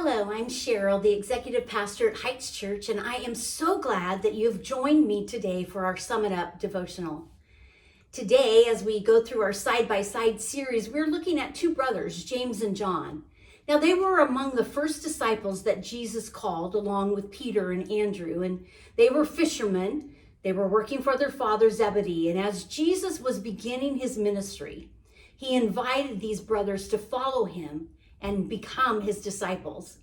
Hello, I'm Cheryl, the executive pastor at Heights Church, and I am so glad that you've joined me today for our Summit Up devotional. Today, as we go through our side-by-side series, we're looking at two brothers, James and John. Now, they were among the first disciples that Jesus called, along with Peter and Andrew, and they were fishermen. They were working for their father Zebedee, and as Jesus was beginning his ministry, he invited these brothers to follow him and become his disciples.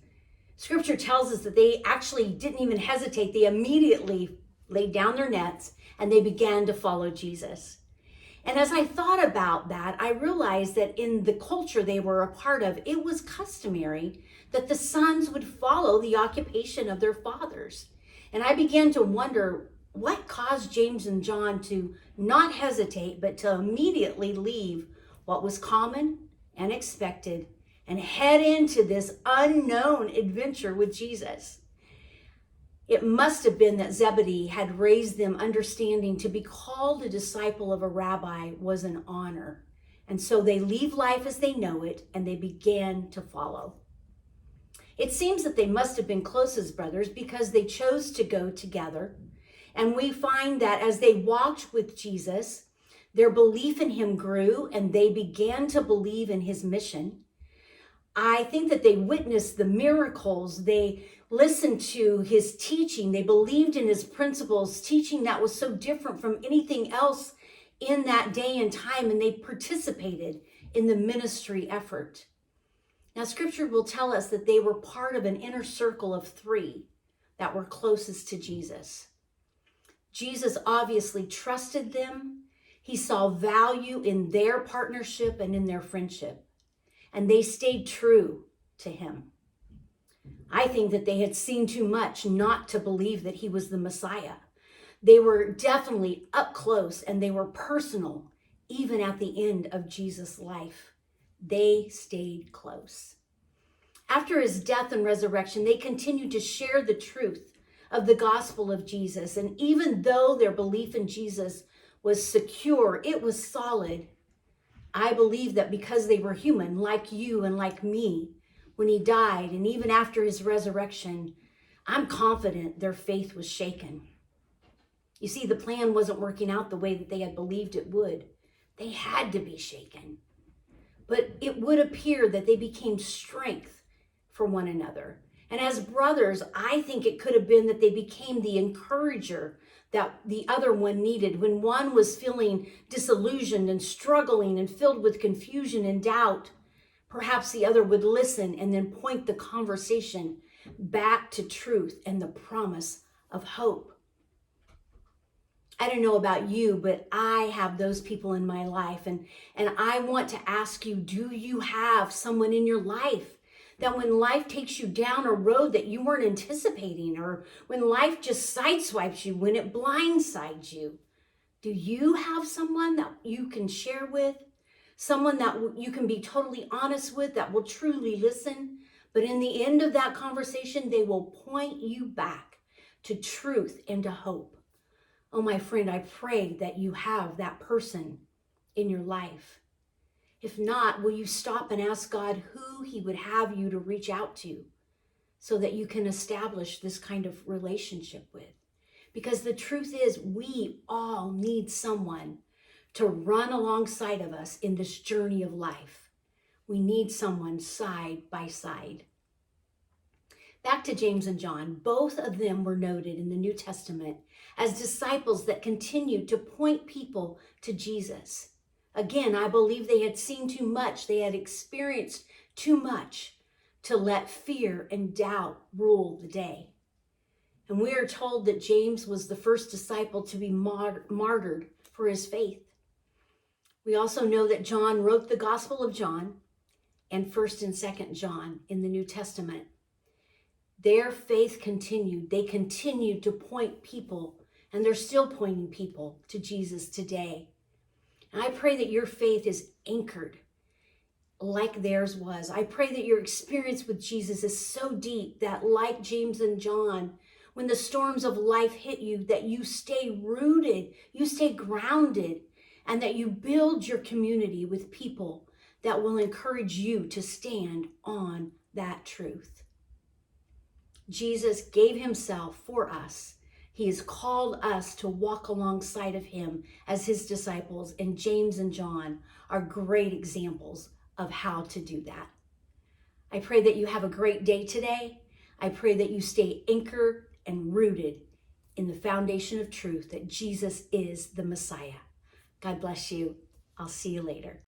Scripture tells us that they actually didn't even hesitate. They immediately laid down their nets and they began to follow Jesus. And as I thought about that, I realized that in the culture they were a part of, it was customary that the sons would follow the occupation of their fathers. And I began to wonder what caused James and John to not hesitate, but to immediately leave what was common and expected and head into this unknown adventure with Jesus. It must have been that Zebedee had raised them understanding to be called a disciple of a rabbi was an honor. And so they leave life as they know it and they began to follow. It seems that they must have been close as brothers because they chose to go together. And we find that as they walked with Jesus, their belief in him grew and they began to believe in his mission. I think that they witnessed the miracles. They listened to his teaching. They believed in his principles, teaching that was so different from anything else in that day and time, and they participated in the ministry effort. Now, scripture will tell us that they were part of an inner circle of three that were closest to Jesus. Jesus obviously trusted them. He saw value in their partnership and in their friendship. And they stayed true to him. I think that they had seen too much not to believe that he was the Messiah. They were definitely up close and they were personal, even at the end of Jesus' life. They stayed close. After his death and resurrection, they continued to share the truth of the gospel of Jesus. And even though their belief in Jesus was secure, it was solid. I believe that because they were human, like you and like me, when he died, and even after his resurrection, I'm confident their faith was shaken. You see, the plan wasn't working out the way that they had believed it would. They had to be shaken. But it would appear that they became strength for one another. And as brothers, I think it could have been that they became the encourager that the other one needed. When one was feeling disillusioned and struggling and filled with confusion and doubt, perhaps the other would listen and then point the conversation back to truth and the promise of hope. I don't know about you, but I have those people in my life. And I want to ask you, do you have someone in your life that when life takes you down a road that you weren't anticipating, or when life just sideswipes you, when it blindsides you, do you have someone that you can share with? Someone that you can be totally honest with, that will truly listen? But in the end of that conversation, they will point you back to truth and to hope. Oh, my friend, I pray that you have that person in your life. If not, will you stop and ask God who he would have you to reach out to so that you can establish this kind of relationship with? Because the truth is, we all need someone to run alongside of us in this journey of life. We need someone side by side. Back to James and John, both of them were noted in the New Testament as disciples that continued to point people to Jesus. Again, I believe they had seen too much. They had experienced too much to let fear and doubt rule the day. And we are told that James was the first disciple to be martyred for his faith. We also know that John wrote the Gospel of John and 1st and 2nd John in the New Testament. Their faith continued. They continued to point people, and they're still pointing people to Jesus today. And I pray that your faith is anchored like theirs was. I pray that your experience with Jesus is so deep that, like James and John, when the storms of life hit you, that you stay rooted, you stay grounded, and that you build your community with people that will encourage you to stand on that truth. Jesus gave himself for us. He has called us to walk alongside of him as his disciples, and James and John are great examples of how to do that. I pray that you have a great day today. I pray that you stay anchored and rooted in the foundation of truth that Jesus is the Messiah. God bless you. I'll see you later.